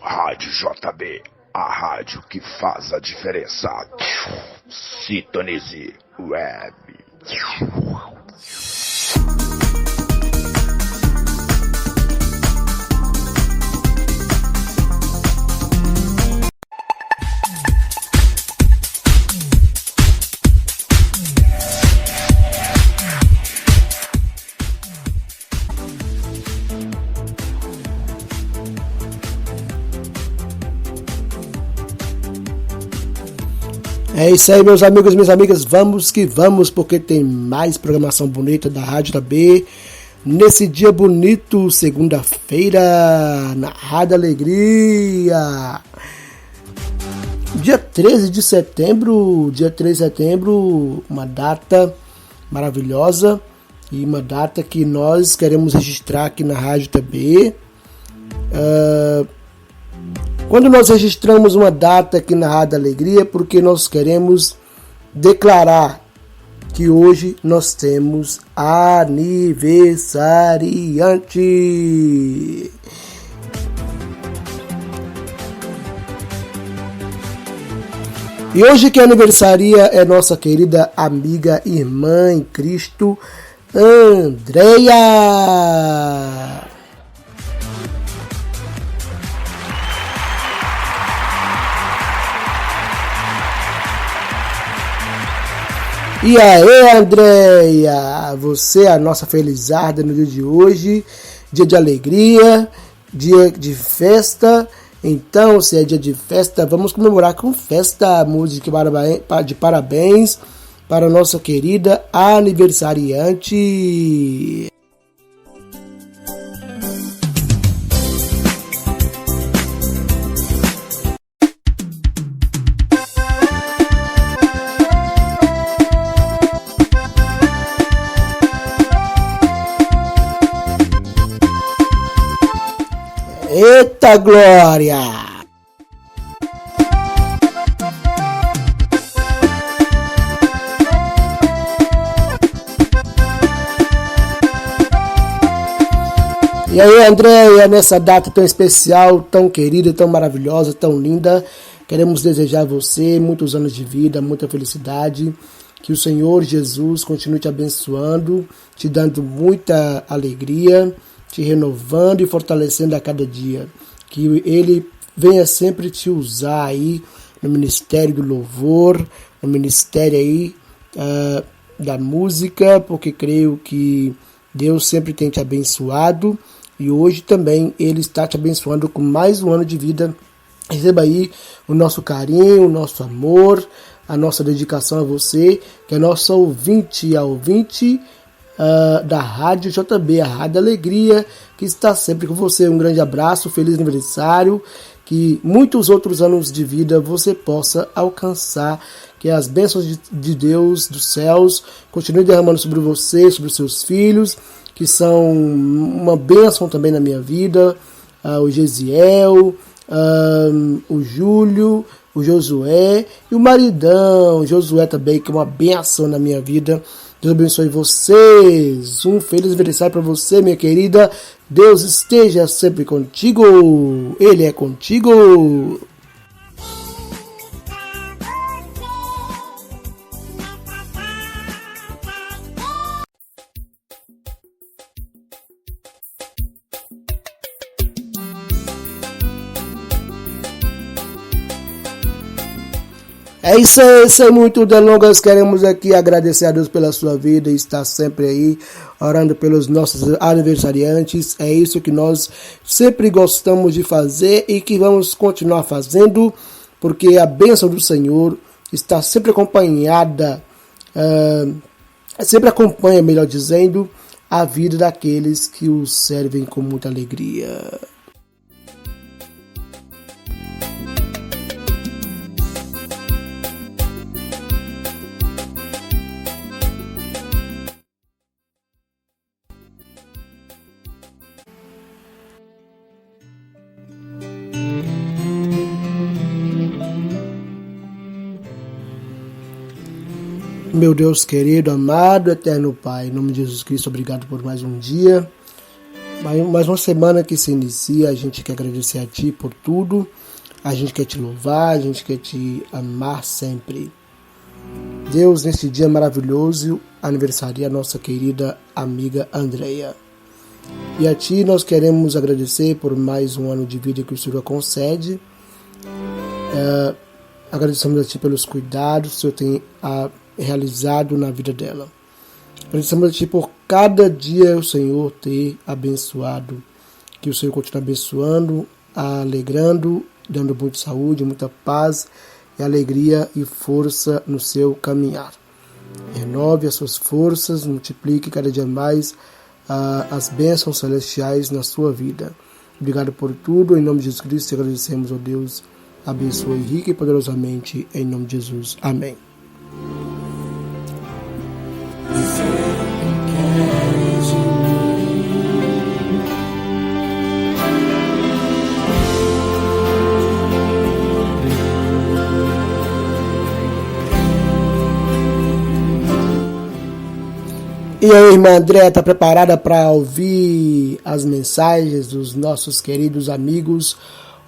Rádio JB, a rádio que faz a diferença. Sintonize Web. É isso aí, meus amigos e minhas amigas, vamos que vamos, porque tem mais programação bonita da Rádio JB. Nesse dia bonito, segunda-feira, na Rádio Alegria. Dia 13 de setembro, uma data maravilhosa e uma data que nós queremos registrar aqui na Rádio JB. Quando nós registramos uma data aqui na Rádio Alegria, porque nós queremos declarar que hoje nós temos aniversariante. E hoje que aniversaria é nossa querida amiga, irmã em Cristo, Andréia. E aí, Andréia, você é a nossa felizarda no dia de hoje, dia de alegria, dia de festa. Então, se é dia de festa, vamos comemorar com festa, música de parabéns para a nossa querida aniversariante. Eita glória! E aí, Andréia, nessa data tão especial, tão querida, tão maravilhosa, tão linda, queremos desejar a você muitos anos de vida, muita felicidade, que o Senhor Jesus continue te abençoando, te dando muita alegria, te renovando e fortalecendo a cada dia. Que Ele venha sempre te usar aí no ministério do louvor, no ministério aí da música, porque creio que Deus sempre tem te abençoado e hoje também Ele está te abençoando com mais um ano de vida. Receba aí o nosso carinho, o nosso amor, a nossa dedicação a você, que é nossa ouvinte, a ouvinte da Rádio JB, a Rádio Alegria, que está sempre com você. Um grande abraço, feliz aniversário, que muitos outros anos de vida você possa alcançar, que as bênçãos de Deus, dos céus, continuem derramando sobre você, sobre os seus filhos, que são uma bênção também na minha vida, o Gesiel, o Júlio, o Josué e o maridão, o Josué também, que é uma bênção na minha vida. Deus abençoe vocês. Um feliz aniversário para você, minha querida. Deus esteja sempre contigo. Ele é contigo. É isso aí, sem muito delongas, queremos aqui agradecer a Deus pela sua vida e estar sempre aí orando pelos nossos aniversariantes. É isso que nós sempre gostamos de fazer e que vamos continuar fazendo, porque a bênção do Senhor está sempre acompanhada, sempre acompanha, melhor dizendo, a vida daqueles que o servem com muita alegria. Meu Deus querido, amado, eterno Pai, em nome de Jesus Cristo, obrigado por mais um dia. Mais uma semana que se inicia, a gente quer agradecer a Ti por tudo, a gente quer Te louvar, a gente quer Te amar sempre. Deus, nesse dia maravilhoso, aniversaria a nossa querida amiga Andreia. E a Ti nós queremos agradecer por mais um ano de vida que o Senhor concede. Agradecemos a Ti pelos cuidados que o Senhor tem realizado na vida dela. Agradecemos a Ti por cada dia o Senhor ter abençoado. Que o Senhor continue abençoando, alegrando, dando muita saúde, muita paz e alegria e força no seu caminhar. Renove as suas forças, multiplique cada dia mais as bênçãos celestiais na sua vida. Obrigado por tudo, em nome de Jesus Cristo, agradecemos, ó Deus, abençoe rica e poderosamente, em nome de Jesus. Amém. E aí, irmã André, está preparada para ouvir as mensagens dos nossos queridos amigos,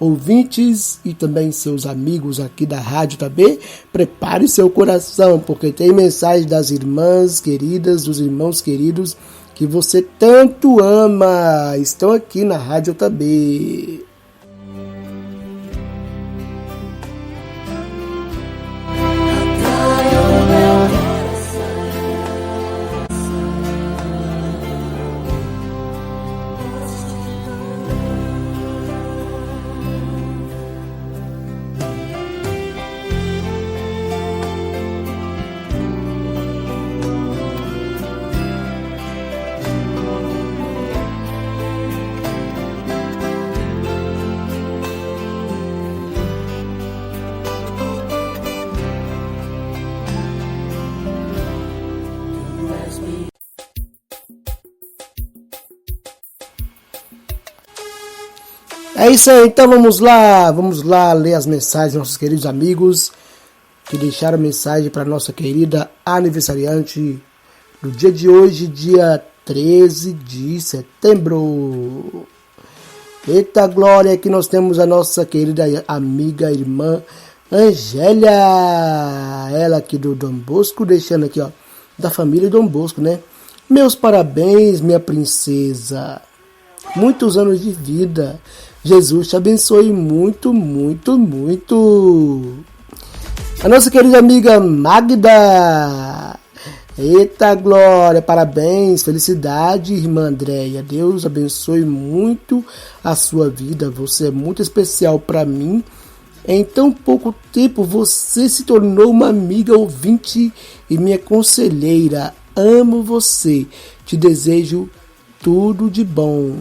ouvintes e também seus amigos aqui da Rádio Tabê? Prepare seu coração, porque tem mensagem das irmãs queridas, dos irmãos queridos que você tanto ama. Estão aqui na Rádio Tabê. É isso aí, então vamos lá ler as mensagens dos nossos queridos amigos que deixaram mensagem para nossa querida aniversariante do dia de hoje, dia 13 de setembro. Eita glória, aqui nós temos a nossa querida amiga, irmã Angélia, ela aqui do Dom Bosco, deixando aqui, ó, da família Dom Bosco, né? Meus parabéns, minha princesa, muitos anos de vida. Jesus te abençoe muito, muito, muito. A nossa querida amiga Magda. Eita glória, parabéns, felicidade, irmã Andréia. Deus abençoe muito a sua vida. Você é muito especial para mim. Em tão pouco tempo você se tornou uma amiga ouvinte e minha conselheira. Amo você. Te desejo tudo de bom.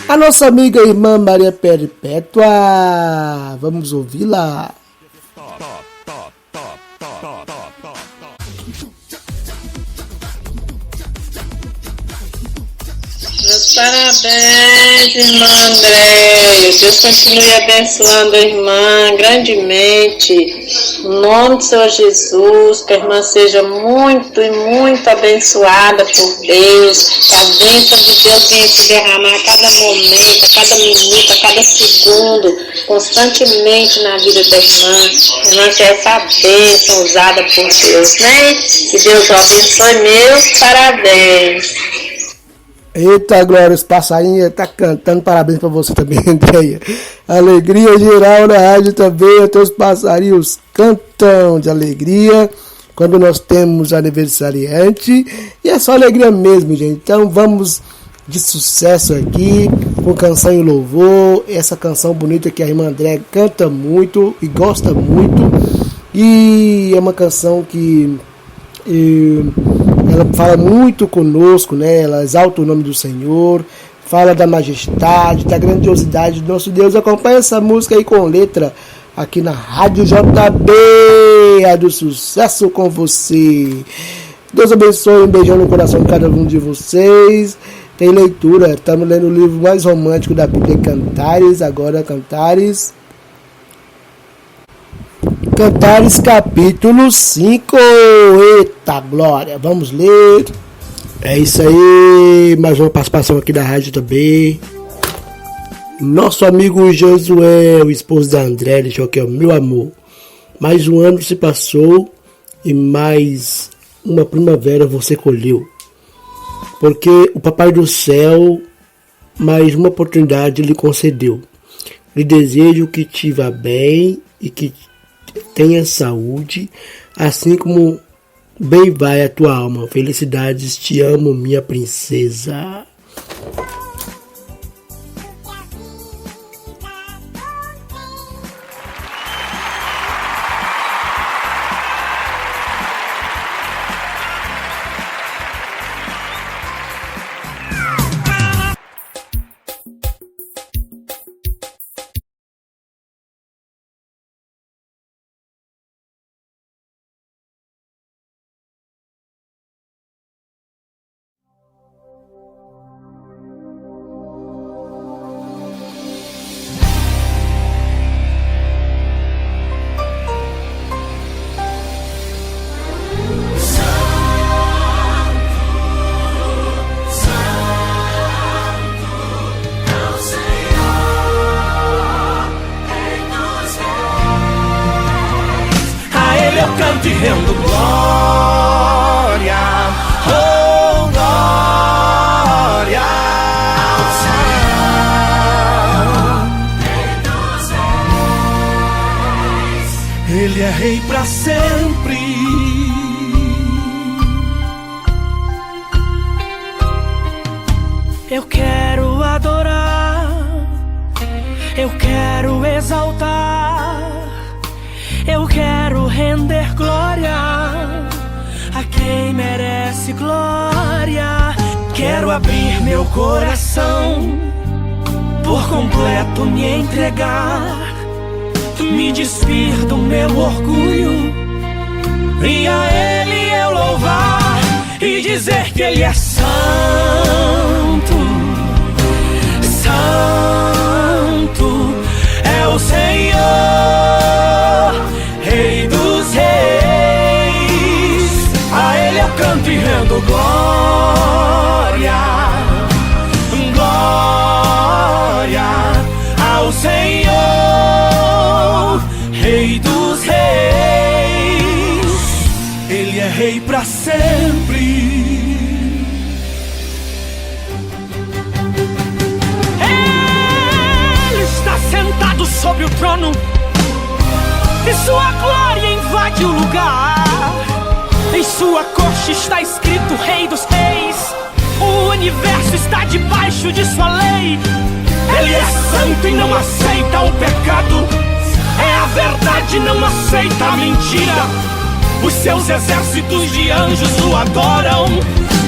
A nossa amiga irmã Maria Perpétua, vamos ouvi-la. Meus parabéns, irmã Andréia. Deus continue abençoando a irmã grandemente. No nome do Senhor Jesus, que a irmã seja muito e muito abençoada por Deus. Que a bênção de Deus venha se derramar a cada momento, a cada minuto, a cada segundo, constantemente na vida da irmã. A irmã quer essa bênção usada por Deus, né? Que Deus o abençoe. Meus parabéns. Eita glória, os passarinhos tá cantando parabéns para você também, Andréia. Alegria geral na rádio também, até os passarinhos cantam de alegria quando nós temos aniversariante. E é só alegria mesmo, gente. Então vamos de sucesso aqui com canção e louvor. Essa canção bonita que a irmã Andréia canta muito e gosta muito. E é uma canção que ela fala muito conosco, né? Ela exalta o nome do Senhor, fala da majestade, da grandiosidade do nosso Deus. Acompanha essa música aí com letra aqui na Rádio JB, a do sucesso com você. Deus abençoe, um beijão no coração de cada um de vocês. Tem leitura, estamos lendo o livro mais romântico da Bíblia, Cantares, agora Cantares capítulo 5. Eita glória, vamos ler. É isso aí, mais uma participação aqui da rádio também. Nosso amigo Josué, o esposo da André, deixou aqui, ó, meu amor. Mais um ano se passou e mais uma primavera você colheu. Porque o Papai do Céu mais uma oportunidade lhe concedeu. Lhe desejo que te vá bem e que tenha saúde, assim como bem vai a tua alma. Felicidades, te amo, minha princesa. Canto e rendo glória, oh glória ao Senhor. Ele é rei pra sempre. Eu quero adorar, eu quero exaltar, eu quero render glória a quem merece glória. Quero abrir meu coração, por completo me entregar, me despir do meu orgulho e a Ele eu louvar e dizer que Ele é santo, santo é o Senhor, Rei dos reis. A Ele eu canto e rendo glória, glória ao Senhor, Rei dos reis. Ele é rei pra sempre. Ele está sentado sobre o trono e sua glória invade o lugar. Em sua corte está escrito Rei dos Reis. O universo está debaixo de sua lei. Ele é santo e não aceita o pecado. É a verdade, não aceita a mentira. Os seus exércitos de anjos o adoram.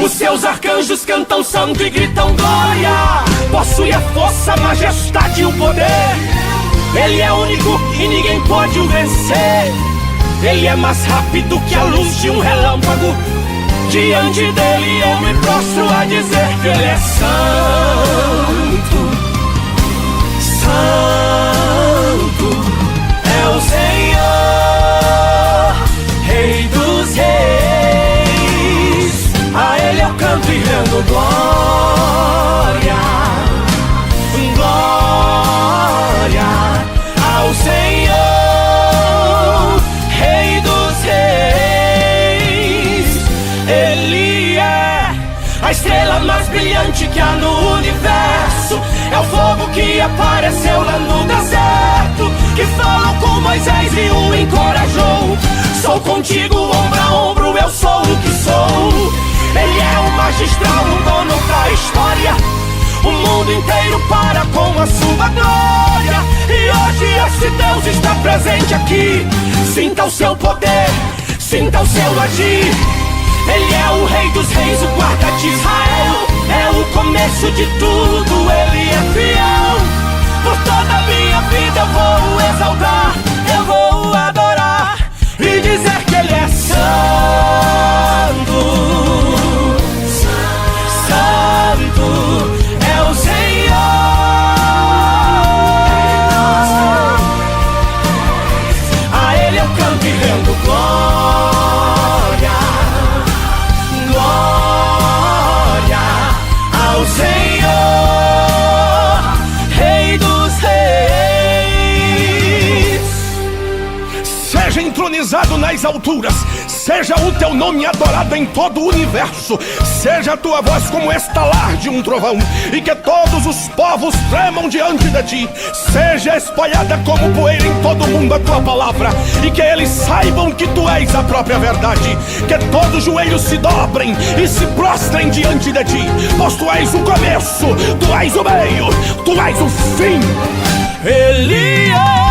Os seus arcanjos cantam santo e gritam glória. Possui a força, a majestade e o poder. Ele é único e ninguém pode o vencer. Ele é mais rápido que a luz de um relâmpago. Diante dele eu me prostro a dizer que Ele é santo, santo é o Senhor, Rei dos reis. A Ele eu canto e rendo glória, glória ao Senhor, Rei dos reis. Ele é a estrela mais brilhante que há no universo. É o fogo que apareceu lá no deserto, que falou com Moisés e o encorajou. Sou contigo, ombro a ombro, eu sou o que sou. Ele é o magistral, o dono da história. O mundo inteiro para com a sua glória. E hoje esse Deus está presente aqui. Sinta o seu poder, sinta o seu agir. Ele é o Rei dos reis, o guarda de Israel. É o começo de tudo, Ele é fiel. Por toda a minha vida eu vou exaltar, eu vou adorar e dizer que Ele é santo, santo é o Senhor. A Ele eu canto e rendo glória, glória entronizado nas alturas. Seja o teu nome adorado em todo o universo. Seja a tua voz como o estalar de um trovão, e que todos os povos tremam diante de ti. Seja espalhada como poeira em todo o mundo a tua palavra, e que eles saibam que tu és a própria verdade. Que todos os joelhos se dobrem e se prostrem diante de ti, pois tu és o começo, tu és o meio, tu és o fim. Elias,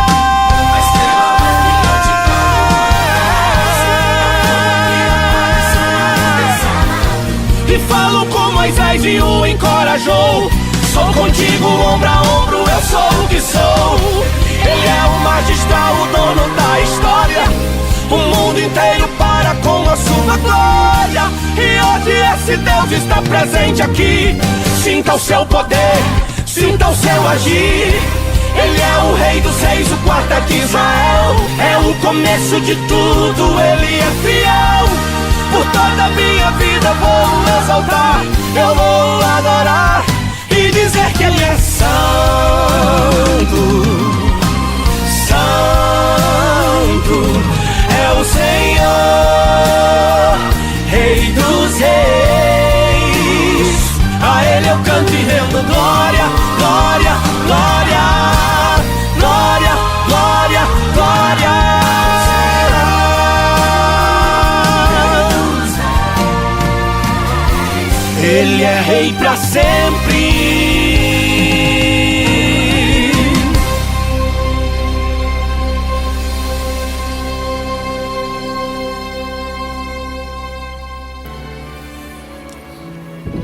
e falo com Moisés e o encorajou. Sou contigo, ombro a ombro, eu sou o que sou. Ele é o magistral, o dono da história. O mundo inteiro para com a sua glória. E hoje esse Deus está presente aqui. Sinta o seu poder, sinta o seu agir. Ele é o rei dos reis, o quarto de Israel. É o começo de tudo, ele é fiel. Por toda a minha vida vou exaltar, eu vou adorar e dizer que ele é santo, santo é o Senhor, rei dos reis. A ele eu canto e rendo glória, glória, glória, glória, glória, glória. Ele é rei pra sempre.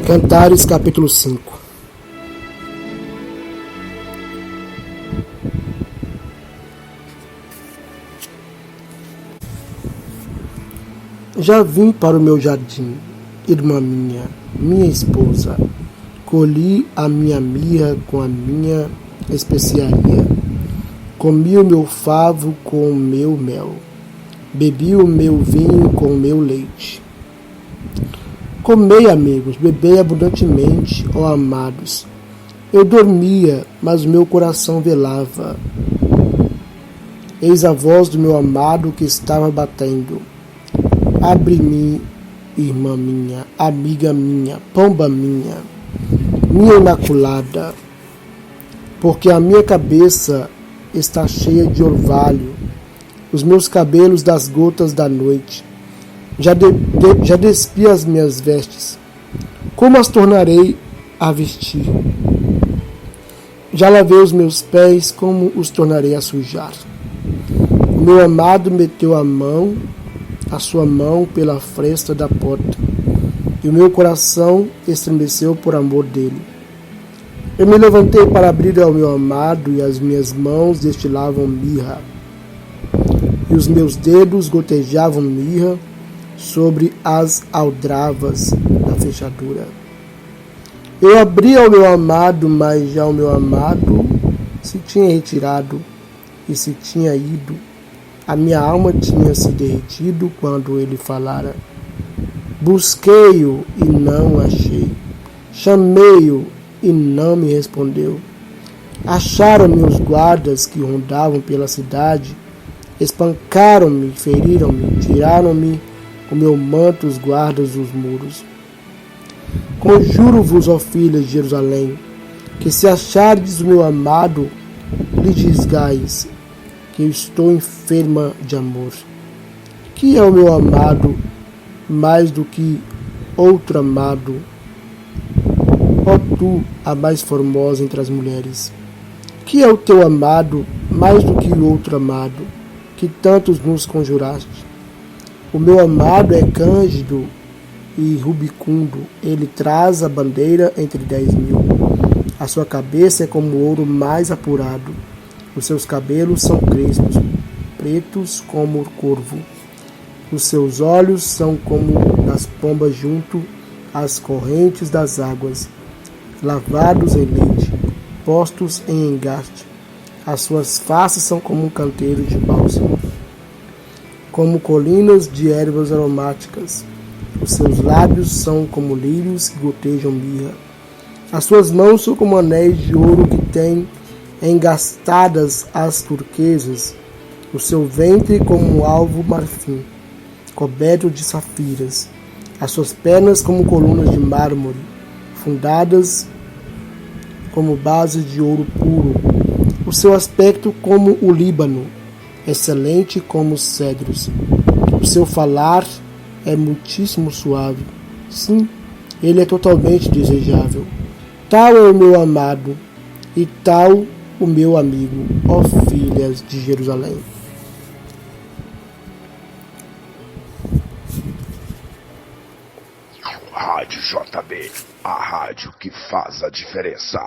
Cantares, capítulo 5. Já vim para o meu jardim, irmã minha esposa, colhi a minha mirra com a minha especiaria, comi o meu favo com o meu mel, bebi o meu vinho com o meu leite. Comei, amigos, bebei abundantemente, ó amados. Eu dormia, mas o meu coração velava. Eis a voz do meu amado que estava batendo. Abre-me, irmã minha, amiga minha, pomba minha imaculada, porque a minha cabeça está cheia de orvalho, os meus cabelos das gotas da noite. Já despi as minhas vestes, como as tornarei a vestir? Já lavei os meus pés, como os tornarei a sujar? O meu amado meteu a sua mão pela fresta da porta, e o meu coração estremeceu por amor dele. Eu me levantei para abrir ao meu amado, e as minhas mãos destilavam mirra, e os meus dedos gotejavam mirra sobre as aldravas da fechadura. Eu abri ao meu amado, mas já o meu amado se tinha retirado e se tinha ido. A minha alma tinha se derretido quando ele falara. Busquei-o e não achei. Chamei-o e não me respondeu. Acharam-me os guardas que rondavam pela cidade. Espancaram-me, feriram-me, tiraram-me o meu manto os guardas dos muros. Conjuro-vos, ó filhas de Jerusalém, que se achardes o meu amado, lhe dizais que eu estou enferma de amor. Que é o meu amado mais do que outro amado? Ó tu, a mais formosa entre as mulheres. Que é o teu amado mais do que o outro amado, que tantos nos conjuraste? O meu amado é cândido e rubicundo, ele traz a bandeira entre 10.000. A sua cabeça é como ouro mais apurado, os seus cabelos são crespos, pretos como o corvo. Os seus olhos são como das pombas junto às correntes das águas, lavados em leite, postos em engaste. As suas faces são como um canteiro de bálsamo, como colinas de ervas aromáticas. Os seus lábios são como lírios que gotejam mirra. As suas mãos são como anéis de ouro que têm engastadas as turquesas. o seu ventre como um alvo marfim, coberto de safiras, as suas pernas como colunas de mármore, fundadas como bases de ouro puro, o seu aspecto como o Líbano, excelente como os cedros, o seu falar é muitíssimo suave, sim, ele é totalmente desejável. Tal é o meu amado, e tal o meu amigo, ó filhas de Jerusalém. Rádio JB, a rádio que faz a diferença.